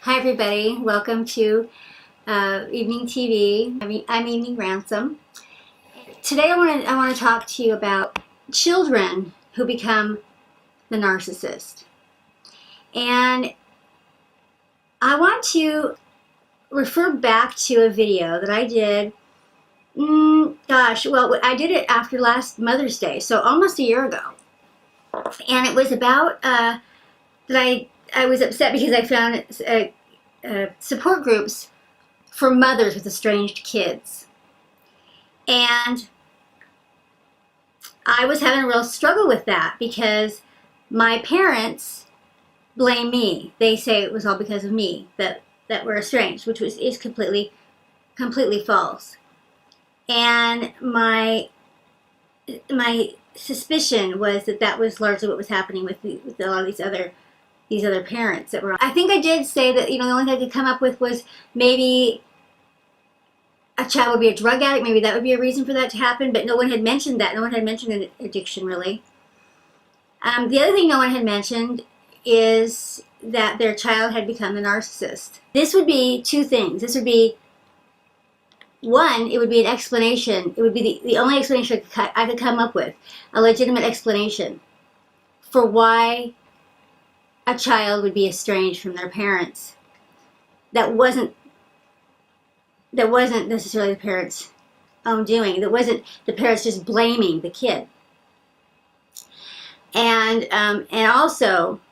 Hi everybody, welcome to Evening TV. I'm Evening Ransom. Today I want to talk to you about children who become the narcissist. And I want to refer back to a video that I did, I did it after last Mother's Day, so almost a year ago. And it was about that I was upset because I found support groups for mothers with estranged kids. And I was having a real struggle with that because my parents blame me. They say it was all because of me that we're estranged, which is completely false. And my suspicion was that was largely what was happening with a lot of these other parents that were. I think I did say that, the only thing I could come up with was maybe a child would be a drug addict. Maybe that would be a reason for that to happen, but no one had mentioned that. No one had mentioned an addiction, really. The other thing no one had mentioned is that their child had become the narcissist. This would be two things. This would be, one, it would be an explanation. It would be the only explanation I could come up with, a legitimate explanation for why a child would be estranged from their parents. That wasn't necessarily the parents' own doing. That wasn't the parents just blaming the kid. And also,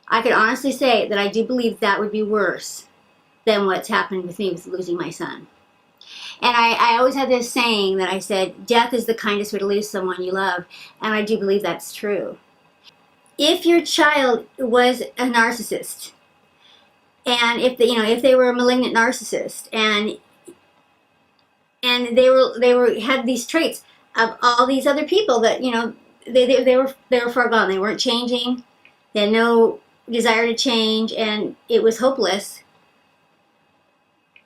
I could honestly say that I do believe that would be worse than what's happened with me with losing my son. And I always had this saying that I said, death is the kindest way to lose someone you love. And I do believe that's true. If your child was a narcissist, and if they were a malignant narcissist, and they had these traits of all these other people that they were far gone. They weren't changing. They had no desire to change, and it was hopeless.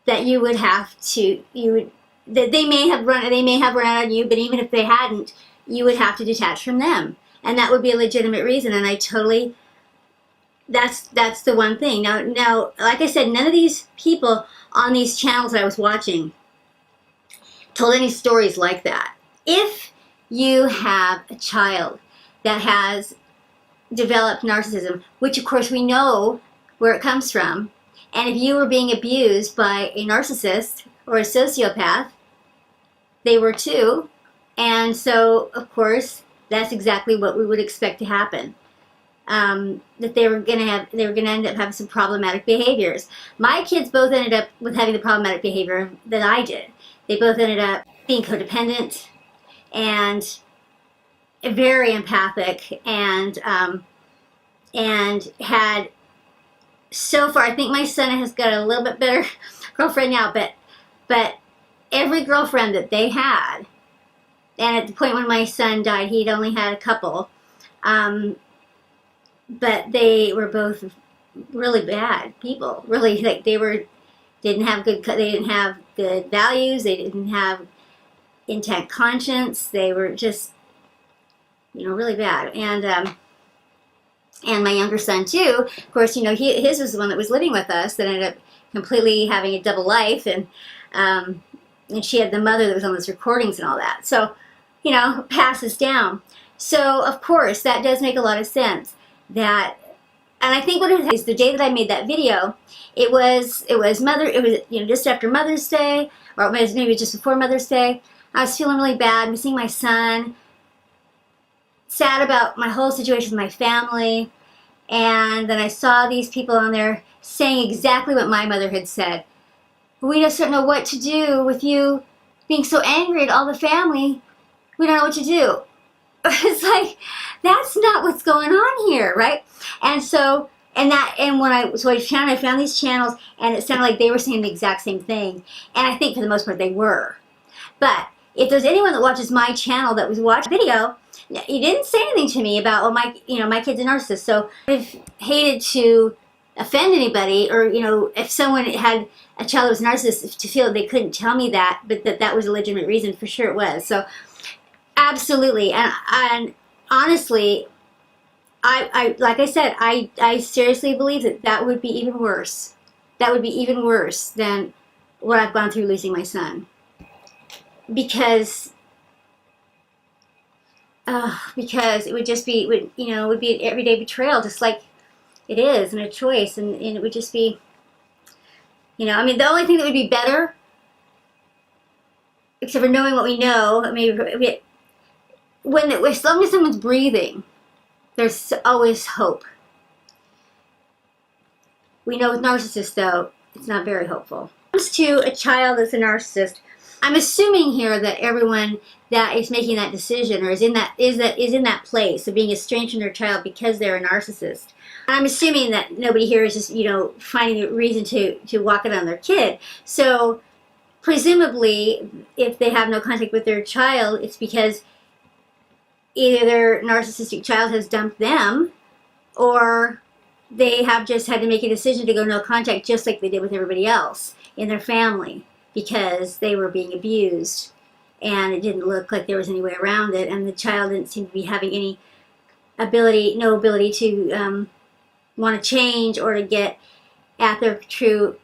That you would have to that they may have run out on you, but even if they hadn't, you would have to detach from them. And that would be a legitimate reason, and that's the one thing. Now, like I said, none of these people on these channels that I was watching told any stories like that. If you have a child that has developed narcissism, which of course we know where it comes from, and if you were being abused by a narcissist or a sociopath, they were too, and so of course that's exactly what we would expect to happen. That they were going to end up having some problematic behaviors. My kids both ended up with having the problematic behavior that I did. They both ended up being codependent and very empathic, and had, so far, I think my son has got a little bit better girlfriend now, but every girlfriend that they had, and at the point when my son died, he'd only had a couple, but they were both really bad people. Really, like they didn't have good values. They didn't have intact conscience. They were just, really bad. And my younger son too. Of course, his was the one that was living with us that ended up completely having a double life, and she had the mother that was on those recordings and all that. So, passes down. So of course that does make a lot of sense. And I think what it is, the day that I made that video, it was just after Mother's Day, or it was maybe just before Mother's Day. I was feeling really bad, missing my son, sad about my whole situation with my family, and then I saw these people on there saying exactly what my mother had said. We just don't know what to do with you being so angry at all the family. We don't know what to do. It's like, that's not what's going on here, right? And so, when I found these channels, and it sounded like they were saying the exact same thing, and I think for the most part they were. But if there's anyone that watches my channel that was watching the video, you didn't say anything to me about, my kid's a narcissist. So I've hated to offend anybody, or if someone had a child that was a narcissist, to feel that they couldn't tell me that, but that was a legitimate reason. For sure it was. So absolutely, and honestly, I like I said, I seriously believe that would be even worse that would be even worse than what I've gone through losing my son. Because it would just be, it would be an everyday betrayal, just like it is, and a choice, and it would just be, the only thing that would be better, except for knowing what we know, as long as someone's breathing, there's always hope. We know with narcissists, though, it's not very hopeful. When it comes to a child that's a narcissist, I'm assuming here that everyone that is making that decision or is in that place of being estranged from their child because they're a narcissist. I'm assuming that nobody here is just, finding a reason to walk it on their kid. So presumably, if they have no contact with their child, it's because either their narcissistic child has dumped them, or they have just had to make a decision to go no contact, just like they did with everybody else in their family, because they were being abused and it didn't look like there was any way around it, and the child didn't seem to be having no ability to want to change or to get at their true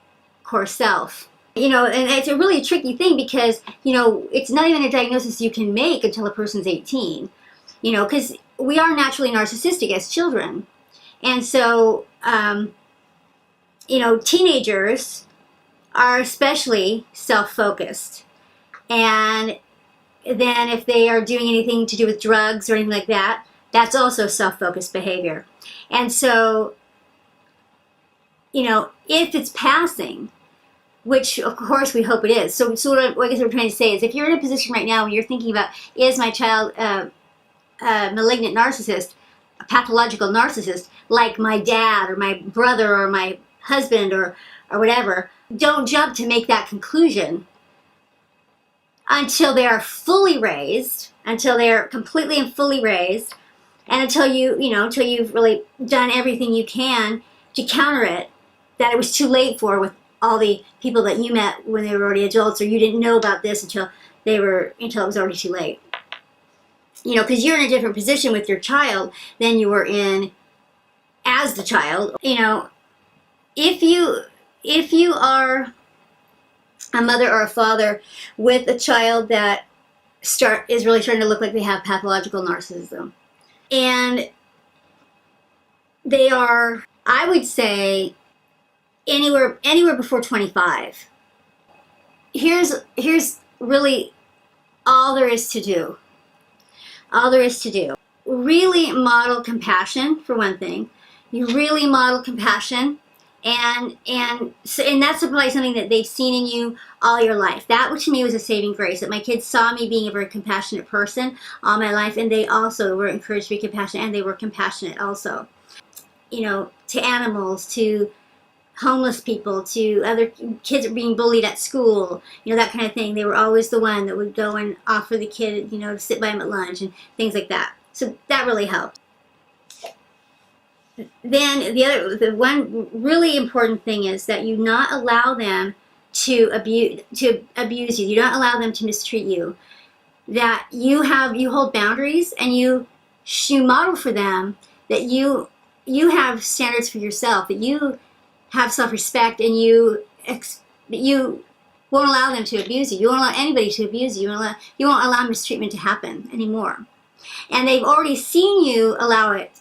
core self. And it's a really tricky thing because, it's not even a diagnosis you can make until a person's 18, because we are naturally narcissistic as children. And so, teenagers are especially self-focused. And then if they are doing anything to do with drugs or anything like that, that's also self-focused behavior. And so, if it's passing, which of course we hope it is. So what I guess we're trying to say is, if you're in a position right now when you're thinking about, is my child a malignant narcissist, a pathological narcissist, like my dad or my brother or my husband or whatever, don't jump to make that conclusion until they are fully raised, until they're completely and fully raised, and until you've really done everything you can to counter it, that it was too late for with all the people that you met when they were already adults, or you didn't know about this until it was already too late. Because you're in a different position with your child than you were in as the child. If you are a mother or a father with a child that is really starting to look like they have pathological narcissism, and they are, I would say, anywhere before 25, here's really all there is to do. All there is to do. Really model compassion, for one thing. You really model compassion, and that's probably something that they've seen in you all your life. That, to me, was a saving grace, that my kids saw me being a very compassionate person all my life, and they also were encouraged to be compassionate, and they were compassionate also. To animals, to homeless people, to other kids being bullied at school, that kind of thing. They were always the one that would go and offer the kid, to sit by him at lunch and things like that. So that really helped. Then the one really important thing is that you not allow them to abuse you. You don't allow them to mistreat you. That you hold boundaries, and you model for them that you have standards for yourself, that you have self-respect, and you won't allow them to abuse you. You won't allow anybody to abuse you. You won't allow mistreatment to happen anymore. And they've already seen you allow it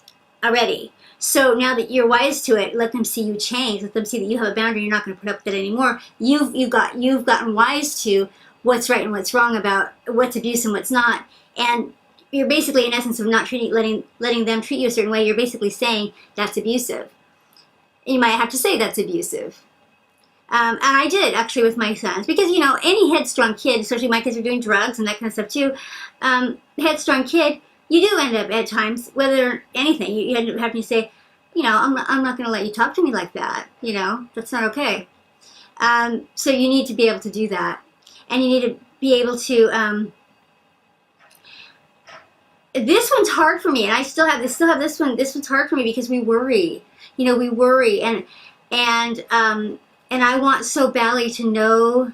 already. So now that you're wise to it, let them see you change. Let them see that you have a boundary. You're not going to put up with it anymore. You've gotten wise to what's right and what's wrong, about what's abuse and what's not. And you're basically, in essence, of not letting them treat you a certain way. You're basically saying that's abusive. You might have to say that's abusive. And I did, actually, with my sons. Because, any headstrong kid, especially my kids are doing drugs and that kind of stuff too, headstrong kid, you do end up at times, whether anything, you end up having to say, I'm not going to let you talk to me like that. That's not okay. So you need to be able to do that. And you need to be able to, this one's hard for me, and I still have this one. This one's hard for me because we worry. We worry, and I want so badly to know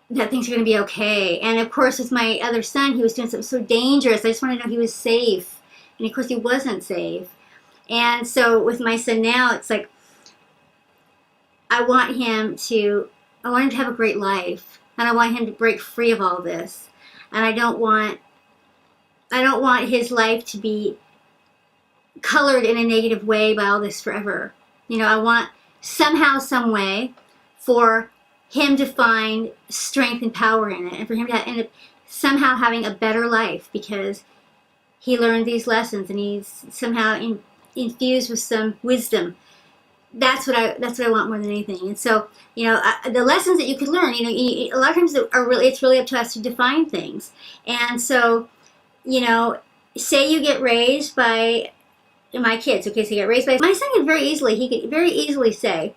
that things are going to be okay. And of course, with my other son, he was doing something so dangerous. I just wanted to know he was safe, and of course, he wasn't safe. And so with my son now, it's like I want him to have a great life, and I want him to break free of all this. And I don't want his life to be colored in a negative way by all this forever. You know, I want somehow, some way for him to find strength and power in it, and for him to end up somehow having a better life because he learned these lessons and he's somehow infused with some wisdom. That's what I want more than anything. And so, you know, the lessons that you could learn, you know, a lot of times it's really up to us to define things. And so, you know, say you get raised by my kids. Okay, so you get raised by my son. He could very easily say,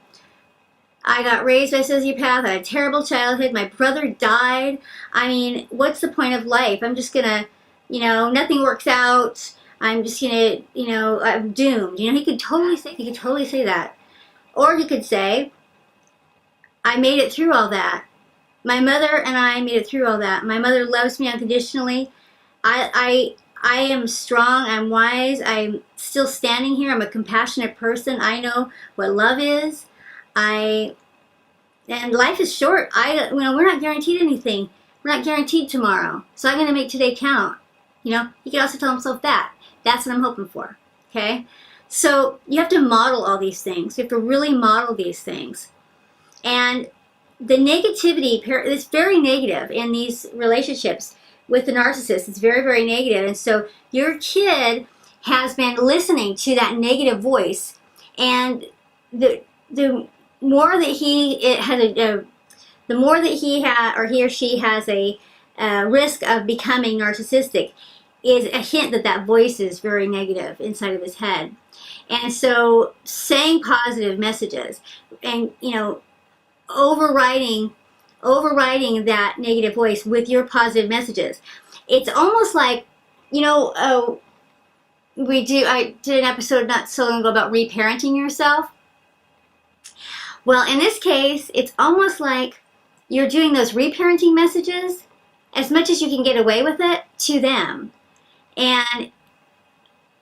I got raised by a sociopath, I had a terrible childhood, my brother died. I mean, what's the point of life? I'm just gonna, you know, nothing works out. I'm just gonna, you know, I'm doomed. You know, he could totally say that. Or he could say, I made it through all that. My mother and I made it through all that. My mother loves me unconditionally. I am strong, I'm wise, I'm still standing here, I'm a compassionate person, I know what love is. And life is short. You know, we're not guaranteed anything. We're not guaranteed tomorrow. So I'm going to make today count. You know, he could also tell himself that. That's what I'm hoping for. Okay? So you have to model all these things. You have to really model these things. And the negativity is very negative in these relationships with the narcissist. It's very, very negative. And so your kid has been listening to that negative voice, and the more that the more that he or she has a risk of becoming narcissistic is a hint that that voice is very negative inside of his head. And so saying positive messages and, you know, overriding that negative voice with your positive messages. It's almost like, you know, I did an episode not so long ago about reparenting yourself. Well, in this case, it's almost like you're doing those reparenting messages as much as you can get away with it to them. And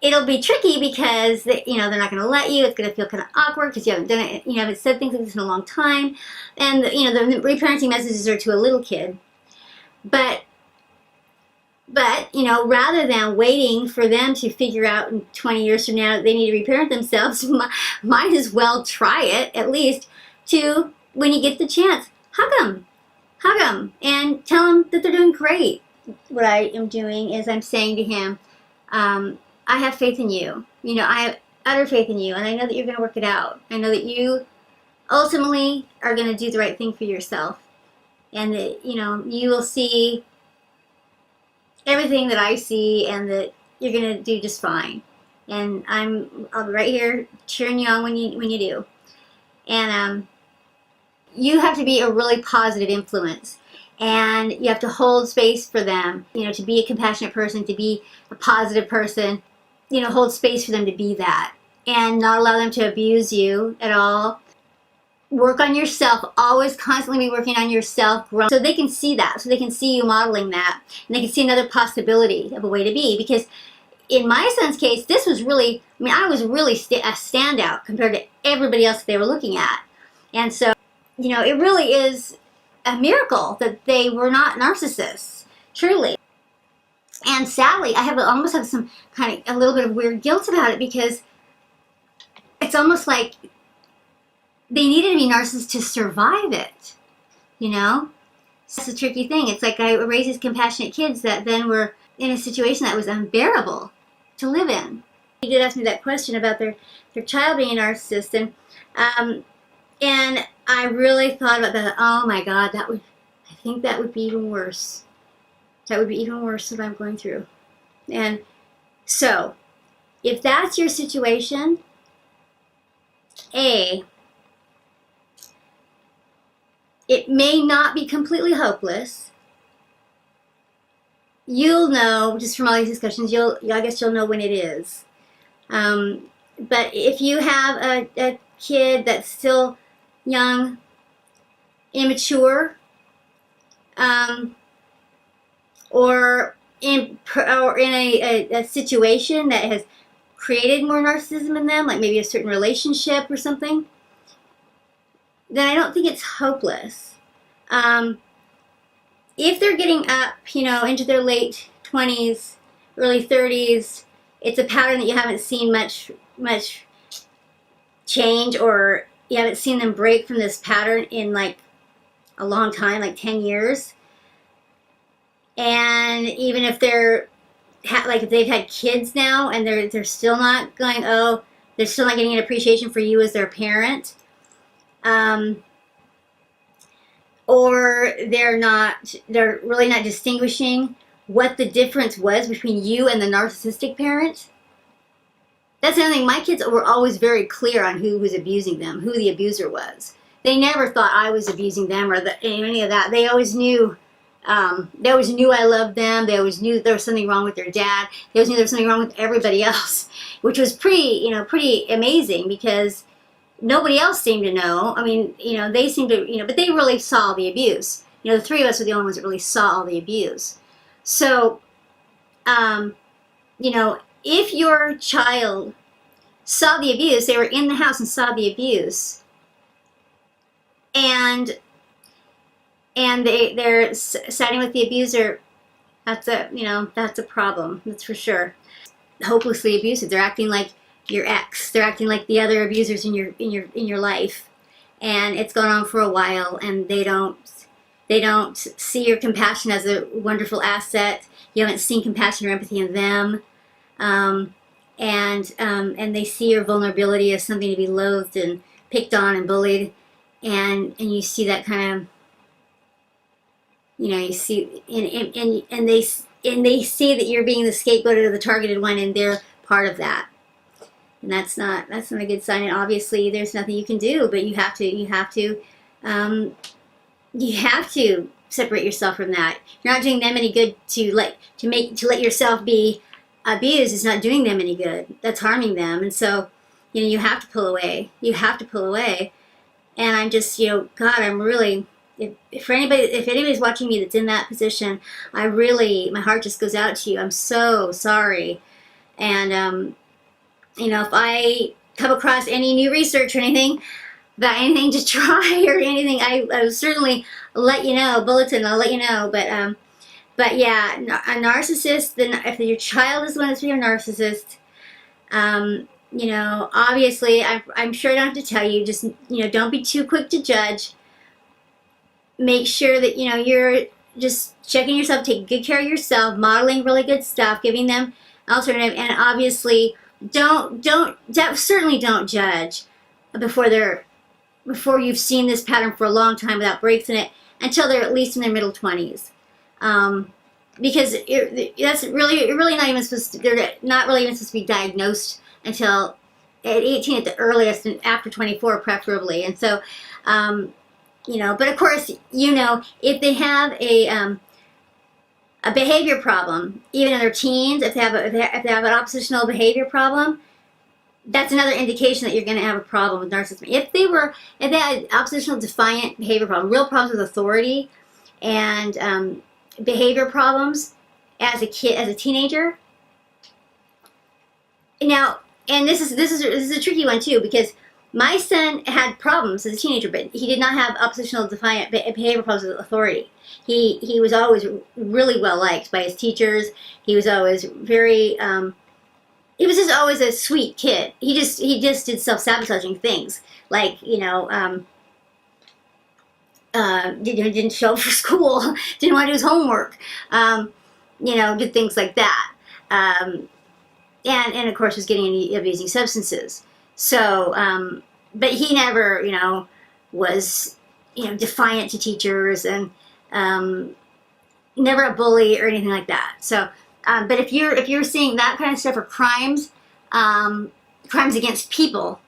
it'll be tricky because you know, they're not going to let you. It's going to feel kind of awkward because you haven't done it, you haven't said things like this in a long time. And you know, the reparenting messages are to a little kid. But you know, rather than waiting for them to figure out in 20 years from now that they need to reparent themselves, might as well try it at least to, when you get the chance, hug them and tell them that they're doing great. What I am doing is I'm saying to him, I have faith in you. You know, I have utter faith in you, and I know that you're going to work it out. I know that you ultimately are going to do the right thing for yourself, and that, you know, you will see everything that I see, and that you're going to do just fine. And I'll be right here cheering you on when you do. And you have to be a really positive influence. And you have to hold space for them, you know, to be a compassionate person, to be a positive person, you know, hold space for them to be that. And not allow them to abuse you at all. Work on yourself, always constantly be working on yourself, grow, so they can see that, so they can see you modeling that, and they can see another possibility of a way to be. Because in my son's case, this was really, I mean, I was really a standout compared to everybody else that they were looking at. And so, you know, it really is a miracle that they were not narcissists, truly. And sadly, I almost have some kind of a little bit of weird guilt about it, because it's almost like they needed to be narcissists to survive it, you know? That's a tricky thing. It's like I raised these compassionate kids that then were in a situation that was unbearable to live in. He did ask me that question about their child being a narcissist, and I really thought about that. Oh my God, I think that would be even worse. That would be even worse than I'm going through. And so, if that's your situation, it may not be completely hopeless. You'll know, just from all these discussions, I guess you'll know when it is. But if you have a kid that's still young, immature, or in a situation that has created more narcissism in them, like maybe a certain relationship or something, then I don't think it's hopeless. If they're getting up, into their late 20s, early 30s, it's a pattern that you haven't seen much change, or you haven't seen them break from this pattern in like a long time, like 10 years. And even if they're if they've had kids now and they're still not going, they're still not getting an appreciation for you as their parent, or they're really not distinguishing what the difference was between you and the narcissistic parent. That's another thing. My kids were always very clear on who was abusing them, who the abuser was. They never thought I was abusing them or any of that. They always knew. They always knew I loved them. They always knew there was something wrong with their dad. They always knew there was something wrong with everybody else, which was pretty amazing, because nobody else seemed to know. I mean, they seemed to, but they really saw the abuse. The three of us were the only ones that really saw all the abuse. So, if your child saw the abuse, they were in the house and saw the abuse, and they're siding with the abuser, that's a problem. That's for sure. Hopelessly abusive. They're acting like your ex. They're acting like the other abusers in your life, and it's gone on for a while, and they don't see your compassion as a wonderful asset. You haven't seen compassion or empathy in them, and they see your vulnerability as something to be loathed and picked on and bullied, and you see that kind of, you see, and they see that you're being the scapegoat or the targeted one, and they're part of that, and that's not a good sign. And obviously, there's nothing you can do, but you have to separate yourself from that. You're not doing them any good to let yourself be abused. It's not doing them any good. That's harming them, and so you have to pull away. You have to pull away. And I'm just, God, I'm really. If anybody's watching me that's in that position, my heart just goes out to you. I'm so sorry. And, if I come across any new research or anything about anything to try or anything, I will certainly let you know. Bulletin, I'll let you know. But yeah, a narcissist, if your child is the one that's being a narcissist, obviously, I'm sure I don't have to tell you, just, don't be too quick to judge. Make sure that, you're just checking yourself, taking good care of yourself, modeling really good stuff, giving them alternative, and obviously certainly don't judge before you've seen this pattern for a long time without breaks in it, until they're at least in their middle 20s. Because that's really not even supposed to, they're not really even supposed to be diagnosed until at 18 at the earliest, and after 24 preferably. And so, but of course, if they have a behavior problem, even in their teens, if they have an oppositional behavior problem, that's another indication that you're going to have a problem with narcissism. If they had oppositional defiant behavior problem, real problems with authority, and behavior problems as a teenager. Now, and this is a tricky one too, because my son had problems as a teenager, but he did not have oppositional defiant behavior problems with authority. He was always really well liked by his teachers. He was always very, he was just always a sweet kid. He just did self-sabotaging things, like, didn't show up for school, didn't want to do his homework, did things like that. And of course was abusing substances. So, but he never, was, defiant to teachers, and never a bully or anything like that. So, but if you're seeing that kind of stuff, or crimes against people,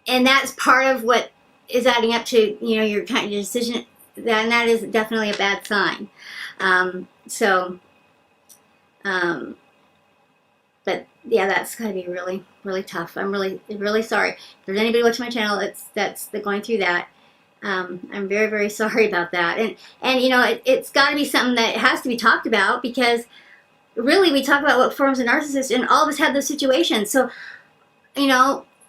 and that's part of what is adding up to, your kind of decision, then that is definitely a bad sign. But yeah, that's gotta be really, really tough. I'm really, really sorry. If there's anybody watching my channel that's going through that, I'm very, very sorry about that. And it's got to be something that has to be talked about, because really we talk about what forms a narcissist, and all of us have those situations. So,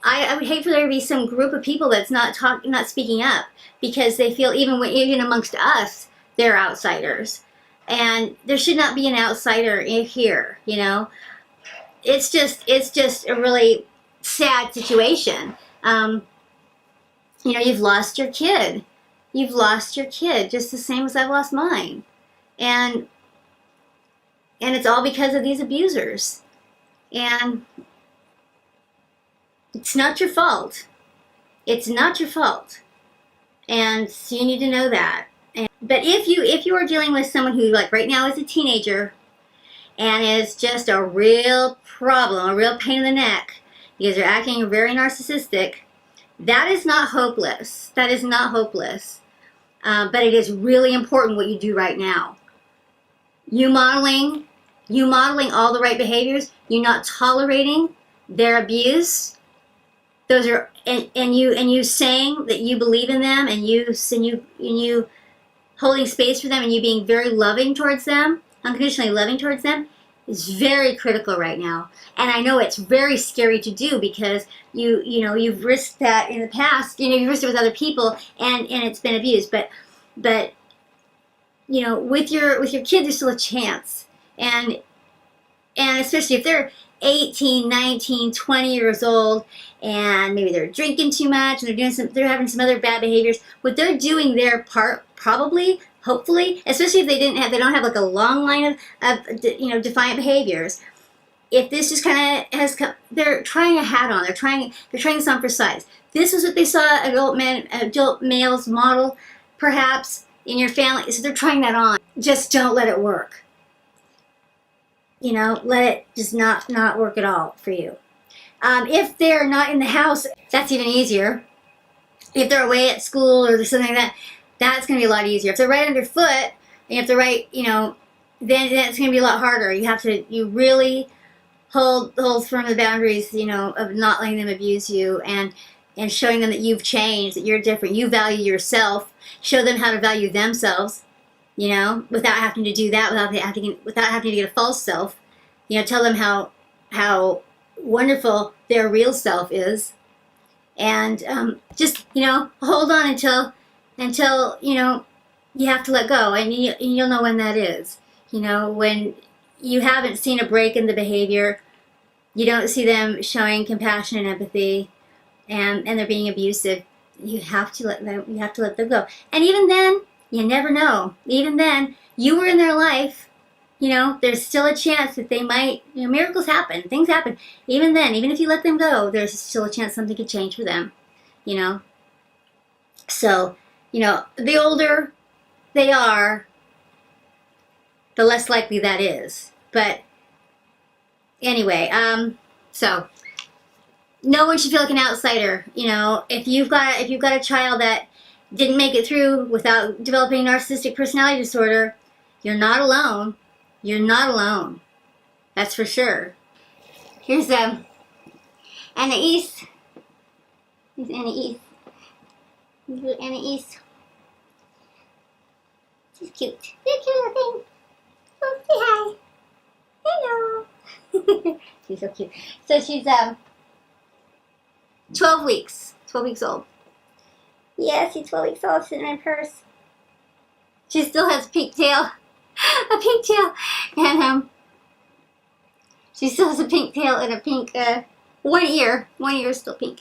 I would hate for there to be some group of people that's not speaking up, because they feel even amongst us, they're outsiders. And there should not be an outsider here, you know. It's just a really sad situation. You know, you've lost your kid. You've lost your kid just the same as I've lost mine. And it's all because of these abusers. And it's not your fault. It's not your fault. And so you need to know that. But if you are dealing with someone who, like right now, is a teenager and is just a real problem, a real pain in the neck, because they're acting very narcissistic, that is not hopeless. That is not hopeless. But it is really important what you do right now. You modeling all the right behaviors, you not tolerating their abuse. Those are, and you saying that you believe in them, and you holding space for them, and you being very loving towards them, unconditionally loving towards them, is very critical right now. And I know it's very scary to do, because you've risked that in the past. You've risked it with other people, and it's been abused. But with your kids, there's still a chance. And especially if they're 18, 19, 20 years old, and maybe they're drinking too much, and they're having some other bad behaviors. What they're doing their part, probably, hopefully, especially if they don't have like a long line of defiant behaviors. If this just kind of has come, they're trying a hat on. They're trying this on for size. This is what they saw adult males model, perhaps, in your family. So they're trying that on. Just don't let it work. Let it just not work at all for you. If they're not in the house, that's even easier. If they're away at school or something like that, that's going to be a lot easier. If they're right underfoot, and you have to then that's going to be a lot harder. You really hold firm the boundaries, of not letting them abuse you, and showing them that you've changed, that you're different, you value yourself. Show them how to value themselves, without having to do that, without having to get a false self. Tell them how wonderful their real self is, and just hold on until you have to let go, and you'll know when that is. When you haven't seen a break in the behavior, you don't see them showing compassion and empathy, and they're being abusive. You have to let them go. And even then, you never know. Even then, you were in their life. There's still a chance that they might, miracles happen, things happen. Even then, even if you let them go, there's still a chance something could change for them, So, the older they are, the less likely that is. But anyway, so no one should feel like an outsider. If you've got a child that didn't make it through without developing narcissistic personality disorder, you're not alone. You're not alone. That's for sure. Here's Anna East. Here's Anna East. Here's Anna East. She's cute. She's a cute little thing. Oh, say hi. Hello. She's so cute. So she's 12 weeks. 12 weeks old. Yeah, she's 12 weeks old. She's in my purse. She still has a pink tail. A pink tail. And she still has a pink tail and a pink one ear. One ear is still pink.